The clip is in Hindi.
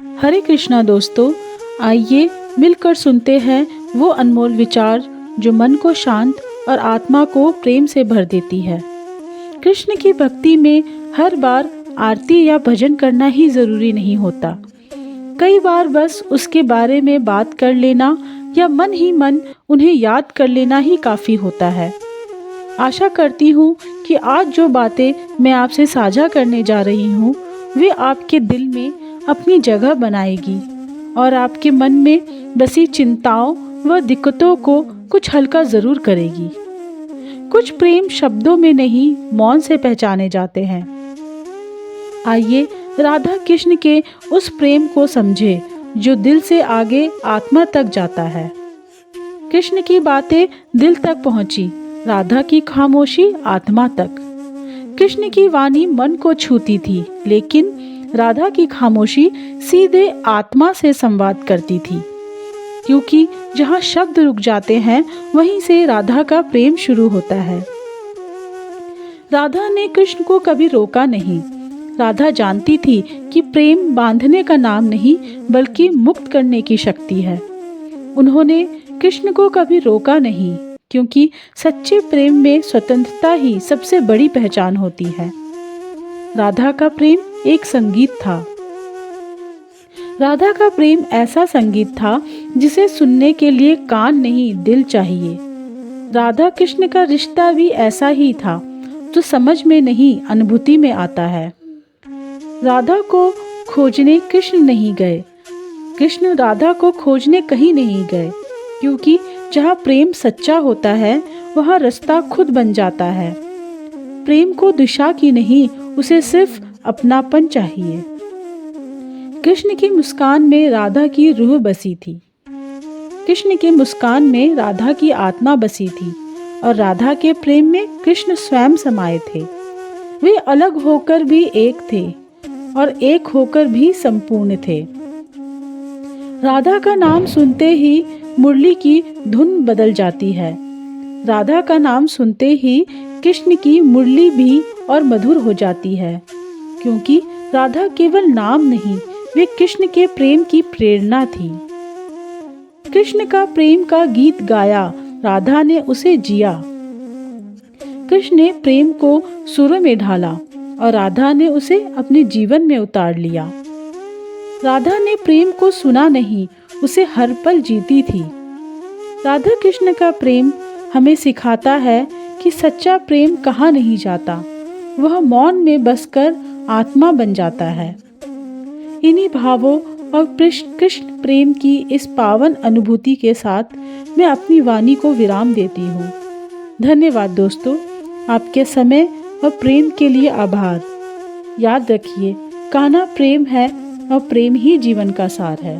हरे कृष्णा दोस्तों, आइए मिलकर सुनते हैं वो अनमोल विचार जो मन को शांत और आत्मा को प्रेम से भर देती है। कृष्ण की भक्ति में हर बार आरती या भजन करना ही जरूरी नहीं होता। कई बार बस उसके बारे में बात कर लेना या मन ही मन उन्हें याद कर लेना ही काफ़ी होता है। आशा करती हूँ कि आज जो बातें मैं आपसे साझा करने जा रही हूँ वे आपके दिल में अपनी जगह बनाएगी और आपके मन में बसी चिंताओं व दिक्कतों को कुछ हल्का ज़रूर करेगी। कुछ प्रेम शब्दों में नहीं, मौन से पहचाने जाते हैं। आइए राधा कृष्ण के उस प्रेम को समझे जो दिल से आगे आत्मा तक जाता है। कृष्ण की बातें दिल तक पहुंची, राधा की खामोशी आत्मा तक। कृष्ण की वाणी मन को छूती थी, लेकिन राधा की खामोशी सीधे आत्मा से संवाद करती थी, क्योंकि जहाँ शब्द रुक जाते हैं वहीं से राधा का प्रेम शुरू होता है। राधा ने कृष्ण को कभी रोका नहीं। राधा जानती थी कि प्रेम बांधने का नाम नहीं बल्कि मुक्त करने की शक्ति है। उन्होंने कृष्ण को कभी रोका नहीं, क्योंकि सच्चे प्रेम में स्वतंत्रता ही सबसे बड़ी पहचान होती है। राधा का प्रेम एक संगीत था। राधा का प्रेम ऐसा संगीत था जिसे सुनने के लिए कान नहीं, दिल चाहिए। राधा कृष्ण का रिश्ता भी ऐसा ही था जो समझ में नहीं, अनुभूति में आता है। राधा को खोजने कृष्ण नहीं गए, कृष्ण राधा को खोजने कहीं नहीं गए, क्योंकि जहाँ प्रेम सच्चा होता है वहाँ रास्ता खुद बन जाता है। प्रेम को दिशा की नहीं, उसे सिर्फ अपनापन चाहिए। कृष्ण की मुस्कान में राधा की रूह बसी थी। कृष्ण के मुस्कान में राधा की आत्मा बसी थी और राधा के प्रेम में कृष्ण स्वयं समाये थे। वे अलग होकर भी एक थे और एक होकर भी संपूर्ण थे। राधा का नाम सुनते ही मुरली की धुन बदल जाती है। राधा का नाम सुनते ही कृष्ण की मुरली भी और मधुर हो जाती है, क्योंकि राधा केवल नाम नहीं, वे कृष्ण के प्रेम की प्रेरणा थी। कृष्ण का प्रेम का गीत गाया, राधा ने उसे जिया। कृष्ण ने प्रेम को सुरों में ढाला और राधा ने उसे अपने जीवन में उतार लिया। राधा ने प्रेम को सुना नहीं, उसे हर पल जीती थी। राधा कृष्ण का प्रेम हमें सिखाता है कि सच्चा प्रेम कहाँ नहीं जाता, वह मौन में बसकर आत्मा बन जाता है। इन्हीं भावों और कृष्ण प्रेम की इस पावन अनुभूति के साथ मैं अपनी वाणी को विराम देती हूँ। धन्यवाद दोस्तों, आपके समय और प्रेम के लिए आभार। याद रखिए, कान्हा प्रेम है और प्रेम ही जीवन का सार है।